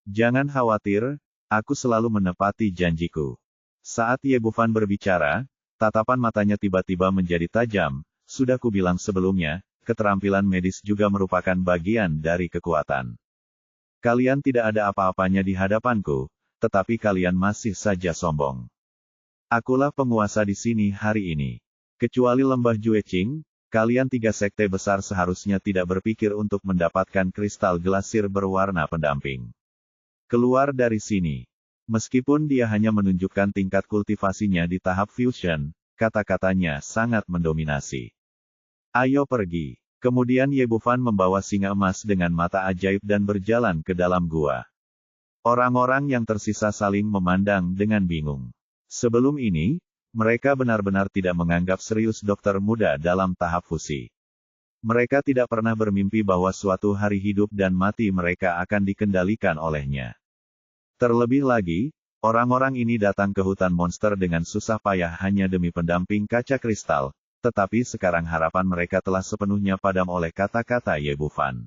A: Jangan khawatir, aku selalu menepati janjiku. Saat Ye Bufan berbicara, tatapan matanya tiba-tiba menjadi tajam, sudah kubilang sebelumnya, keterampilan medis juga merupakan bagian dari kekuatan. Kalian tidak ada apa-apanya di hadapanku, tetapi kalian masih saja sombong. Akulah penguasa di sini hari ini. Kecuali lembah Jueqing, kalian 3 sekte besar seharusnya tidak berpikir untuk mendapatkan kristal glasir berwarna pendamping. Keluar dari sini. Meskipun dia hanya menunjukkan tingkat kultivasinya di tahap fusion, kata-katanya sangat mendominasi. Ayo pergi. Kemudian Ye Bufan membawa singa emas dengan mata ajaib dan berjalan ke dalam gua. Orang-orang yang tersisa saling memandang dengan bingung. Sebelum ini, mereka benar-benar tidak menganggap serius dokter muda dalam tahap fusi. Mereka tidak pernah bermimpi bahwa suatu hari hidup dan mati mereka akan dikendalikan olehnya. Terlebih lagi, orang-orang ini datang ke hutan monster dengan susah payah hanya demi pendamping kaca kristal, tetapi sekarang harapan mereka telah sepenuhnya padam oleh kata-kata Ye Bufan.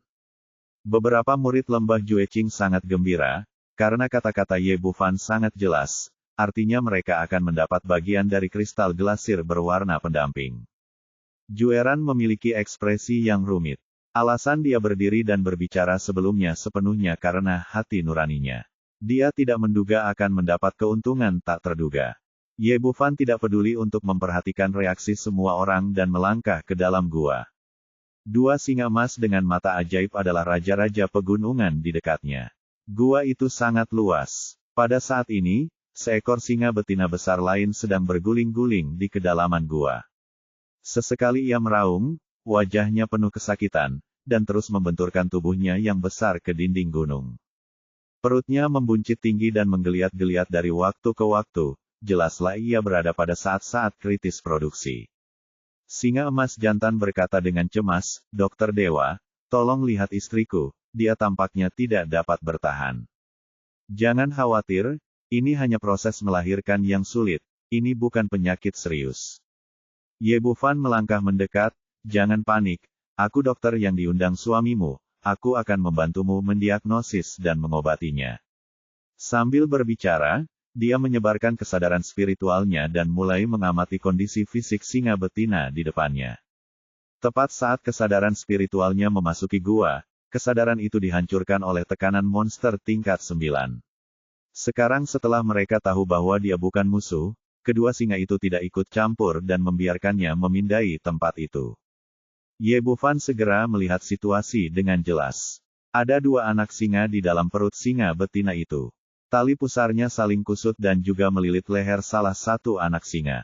A: Beberapa murid lembah Jueqing sangat gembira, karena kata-kata Ye Bufan sangat jelas, artinya mereka akan mendapat bagian dari kristal glasir berwarna pendamping. Jueran memiliki ekspresi yang rumit. Alasan dia berdiri dan berbicara sebelumnya sepenuhnya karena hati nuraninya. Dia tidak menduga akan mendapat keuntungan tak terduga. Ye Bufan tidak peduli untuk memperhatikan reaksi semua orang dan melangkah ke dalam gua. Dua singa emas dengan mata ajaib adalah raja-raja pegunungan di dekatnya. Gua itu sangat luas. Pada saat ini, seekor singa betina besar lain sedang berguling-guling di kedalaman gua. Sesekali ia meraung, wajahnya penuh kesakitan, dan terus membenturkan tubuhnya yang besar ke dinding gunung. Perutnya membuncit tinggi dan menggeliat-geliat dari waktu ke waktu, jelaslah ia berada pada saat-saat kritis produksi. Singa emas jantan berkata dengan cemas, "Dokter Dewa, tolong lihat istriku, dia tampaknya tidak dapat bertahan." "Jangan khawatir, ini hanya proses melahirkan yang sulit, ini bukan penyakit serius." Ye Bufan melangkah mendekat, "Jangan panik, aku dokter yang diundang suamimu. Aku akan membantumu mendiagnosis dan mengobatinya." Sambil berbicara, dia menyebarkan kesadaran spiritualnya dan mulai mengamati kondisi fisik singa betina di depannya. Tepat saat kesadaran spiritualnya memasuki gua, kesadaran itu dihancurkan oleh tekanan monster tingkat 9. Sekarang setelah mereka tahu bahwa dia bukan musuh, kedua singa itu tidak ikut campur dan membiarkannya memindai tempat itu. Ye Bufan segera melihat situasi dengan jelas. Ada dua anak singa di dalam perut singa betina itu. Tali pusarnya saling kusut dan juga melilit leher salah satu anak singa.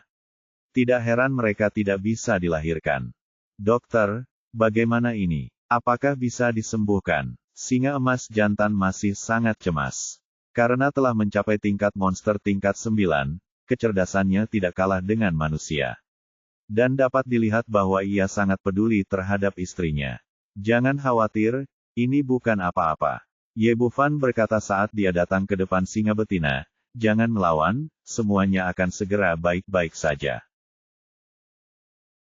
A: Tidak heran mereka tidak bisa dilahirkan. "Dokter, bagaimana ini? Apakah bisa disembuhkan?" Singa emas jantan masih sangat cemas. Karena telah mencapai tingkat monster tingkat 9, kecerdasannya tidak kalah dengan manusia. Dan dapat dilihat bahwa ia sangat peduli terhadap istrinya. "Jangan khawatir, ini bukan apa-apa." Ye Bufan berkata saat dia datang ke depan singa betina, "Jangan melawan, semuanya akan segera baik-baik saja."